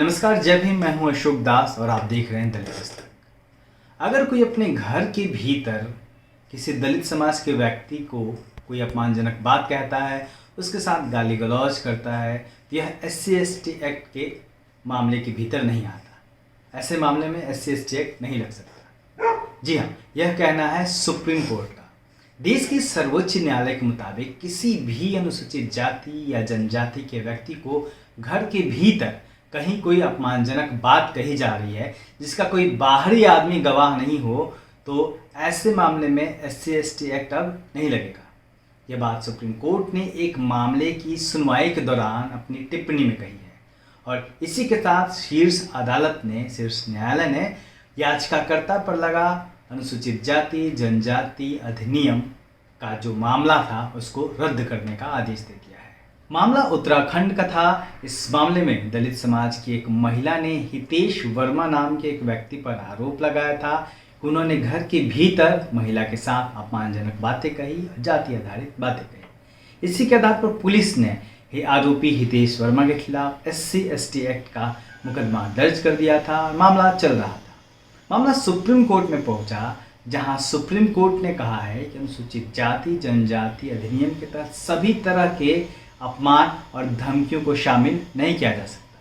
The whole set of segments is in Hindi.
नमस्कार, जय भीम। मैं हूं अशोक दास और आप देख रहे हैं दलित पुस्तक। अगर कोई अपने घर के भीतर किसी दलित समाज के व्यक्ति को कोई अपमानजनक बात कहता है, उसके साथ गाली गलौज करता है, तो यह SC/ST एक्ट के मामले के भीतर नहीं आता। ऐसे मामले में SC/ST एक्ट नहीं लग सकता। जी हाँ, यह कहना है सुप्रीम कोर्ट का। देश के सर्वोच्च न्यायालय के मुताबिक किसी भी अनुसूचित जाति या जनजाति के व्यक्ति को घर के भीतर कहीं कोई अपमानजनक बात कही जा रही है जिसका कोई बाहरी आदमी गवाह नहीं हो, तो ऐसे मामले में SC/ST एक्ट अब नहीं लगेगा। यह बात सुप्रीम कोर्ट ने एक मामले की सुनवाई के दौरान अपनी टिप्पणी में कही है और इसी के साथ शीर्ष न्यायालय ने याचिकाकर्ता पर लगा अनुसूचित जाति जनजाति अधिनियम का जो मामला था उसको रद्द करने का आदेश दे दिया है। मामला उत्तराखंड का था। इस मामले में दलित समाज की एक महिला ने हितेश वर्मा नाम के एक व्यक्ति पर आरोप लगाया था कि उन्होंने घर के भीतर महिला के साथ अपमानजनक बातें कही, जाति आधारित बातें कही। इसी के आधार पर पुलिस ने आरोपी हितेश वर्मा के खिलाफ SC/ST एक्ट का मुकदमा दर्ज कर दिया था। मामला चल रहा था। मामला सुप्रीम कोर्ट में पहुंचा, जहां सुप्रीम कोर्ट ने कहा है कि अनुसूचित जाति जनजाति अधिनियम के तहत सभी तरह के अपमान और धमकियों को शामिल नहीं किया जा सकता।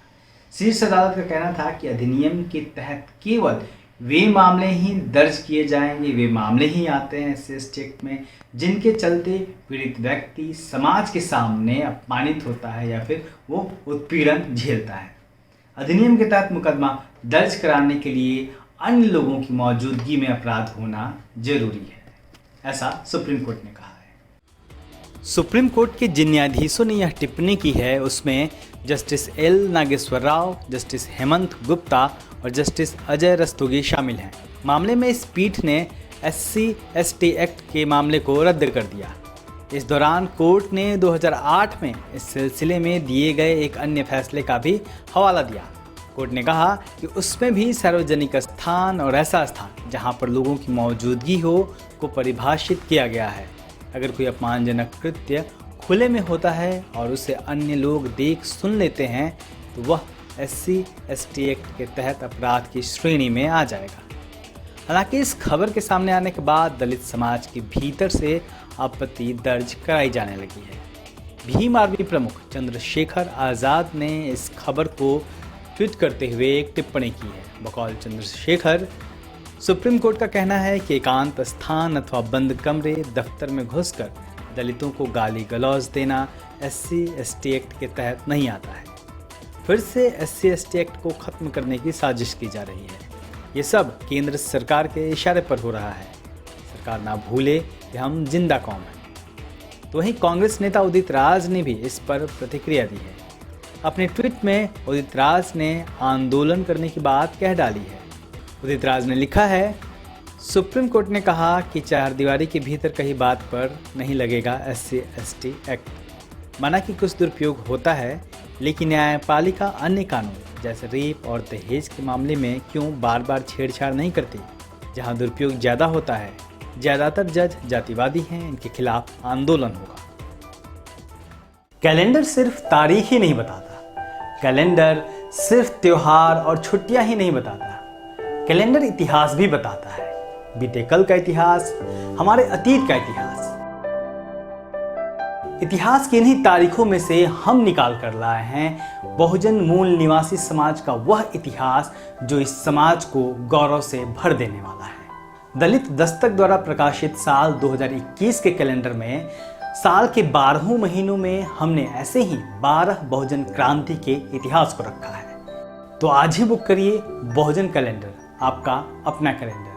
शीर्ष अदालत का कहना था कि अधिनियम के तहत केवल वे मामले ही दर्ज किए जाएंगे, वे मामले ही आते हैं SC/ST एक्ट में जिनके चलते पीड़ित व्यक्ति समाज के सामने अपमानित होता है या फिर वो उत्पीड़न झेलता है। अधिनियम के तहत मुकदमा दर्ज कराने के लिए अन्य लोगों की मौजूदगी में अपराध होना जरूरी है, ऐसा सुप्रीम कोर्ट ने कहा है। सुप्रीम कोर्ट के जिन न्यायाधीशों ने यह टिप्पणी की है उसमें justice L Nageshwar Rao, justice Hemant Gupta और जस्टिस अजय रस्तोगी शामिल हैं। मामले में इस पीठ ने SC/ST एक्ट के मामले को रद्द कर दिया। इस दौरान कोर्ट ने 2008 में इस सिलसिले में दिए गए एक अन्य फैसले का भी हवाला दिया। कोर्ट ने कहा कि उसमें भी सार्वजनिक स्थान और ऐसा स्थान जहां पर लोगों की मौजूदगी हो को परिभाषित किया गया है। अगर कोई अपमानजनक कृत्य खुले में होता है और उसे अन्य लोग देख सुन लेते हैं तो वह SC/ST एक्ट के तहत अपराध की श्रेणी में आ जाएगा। हालांकि इस खबर के सामने आने के बाद दलित समाज के भीतर से आपत्ति दर्ज कराई जाने लगी है। भीम आर्मी प्रमुख चंद्रशेखर आज़ाद ने इस खबर को ट्वीट करते हुए एक टिप्पणी की है। बकौल चंद्रशेखर, सुप्रीम कोर्ट का कहना है कि एकांत स्थान अथवा बंद कमरे दफ्तर में घुसकर दलितों को गाली गलौज देना SC/ST एक्ट के तहत नहीं आता है। फिर से SC/ST एक्ट को खत्म करने की साजिश की जा रही है। ये सब केंद्र सरकार के इशारे पर हो रहा है। सरकार ना भूले कि हम जिंदा कौम हैं। तो वहीं कांग्रेस नेता उदित राज ने भी इस पर प्रतिक्रिया दी है। अपने ट्वीट में उदित राज ने आंदोलन करने की बात कह डाली है। उदित राज ने लिखा है, सुप्रीम कोर्ट ने कहा कि चारदीवारी के भीतर कही बात पर नहीं लगेगा SC/ST एक्ट। माना कि कुछ दुरुपयोग होता है, लेकिन न्यायपालिका अन्य कानून जैसे रेप और दहेज के मामले में क्यों बार बार छेड़छाड़ नहीं करती। जहां दुरुपयोग ज़्यादा होता है, ज़्यादातर जज जातिवादी हैं, इनके खिलाफ आंदोलन होगा। कैलेंडर सिर्फ तारीख ही नहीं बताता। कैलेंडर सिर्फ त्योहार और छुट्टियां ही नहीं बताता। कैलेंडर इतिहास भी बताता है। बीते कल का इतिहास, हमारे अतीत का इतिहास। इतिहास की इन्हीं तारीखों में से हम निकाल कर लाए हैं बहुजन मूल निवासी समाज का वह इतिहास जो इस समाज को गौरव से भर देने वाला है। दलित दस्तक द्वारा प्रकाशित साल 2021 के कैलेंडर में साल के 12 महीनों में हमने ऐसे ही 12 बहुजन क्रांति के इतिहास को रखा है। तो आज ही बुक करिए बहुजन कैलेंडर, आपका अपना कैलेंडर।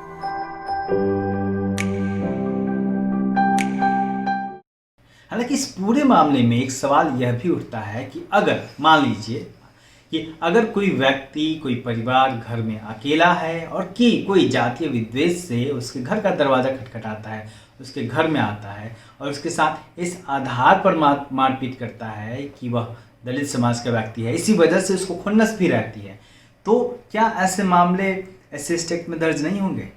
हालांकि इस पूरे मामले में एक सवाल यह भी उठता है कि अगर मान लीजिए कि अगर कोई व्यक्ति, कोई परिवार घर में अकेला है और कि कोई जातीय विद्वेष से उसके घर का दरवाज़ा खटखटाता है, उसके घर में आता है और उसके साथ इस आधार पर मारपीट करता है कि वह दलित समाज का व्यक्ति है, इसी वजह से उसको खुन्नस भी रहती है, तो क्या ऐसे मामले SC/ST एक्ट में दर्ज नहीं होंगे?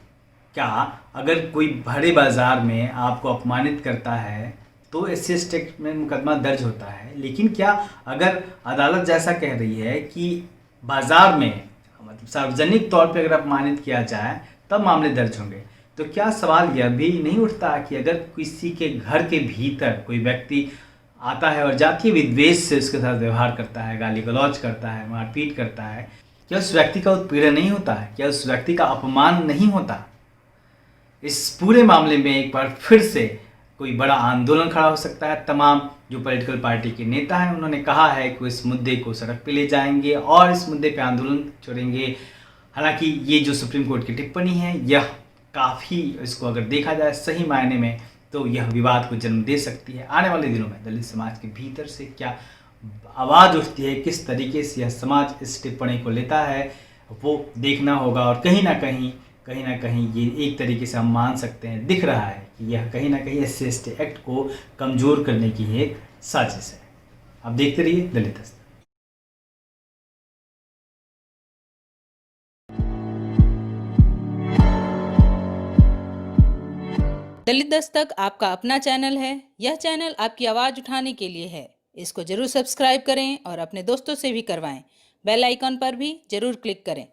क्या अगर कोई भरे बाजार में आपको अपमानित करता है तो SC/ST एक्ट में मुकदमा दर्ज होता है, लेकिन क्या अगर अदालत जैसा कह रही है कि बाजार में मतलब सार्वजनिक तौर पे अगर अपमानित किया जाए तब मामले दर्ज होंगे। तो क्या सवाल यह भी नहीं उठता कि अगर किसी के घर के भीतर कोई व्यक्ति आता है और जातीय विद्वेष से उसके साथ व्यवहार करता है, गाली गलौज करता है, मारपीट करता है, क्या उस व्यक्ति का उत्पीड़न नहीं होता है? क्या उस व्यक्ति का अपमान नहीं होता? इस पूरे मामले में एक बार फिर से कोई बड़ा आंदोलन खड़ा हो सकता है। तमाम जो पॉलिटिकल पार्टी के नेता हैं उन्होंने कहा है कि इस मुद्दे को सड़क पे ले जाएंगे और इस मुद्दे पे आंदोलन छेड़ेंगे। हालांकि ये जो सुप्रीम कोर्ट की टिप्पणी है यह काफ़ी, इसको अगर देखा जाए सही मायने में, तो यह विवाद को जन्म दे सकती है। आने वाले दिनों में दलित समाज के भीतर से क्या आवाज़ उठती है, किस तरीके से यह समाज इस टिप्पणी को लेता है, वो देखना होगा। और कहीं ना कहीं ये एक तरीके से हम मान सकते हैं, दिख रहा है कि यह कहीं ना कहीं SC/ST एक्ट को कमज़ोर करने की एक साजिश है। आप देखते रहिए दलित दस्तक। दलित दस्तक आपका अपना चैनल है। यह चैनल आपकी आवाज़ उठाने के लिए है। इसको जरूर सब्सक्राइब करें और अपने दोस्तों से भी करवाएं। बेल आइकॉन पर भी जरूर क्लिक करें।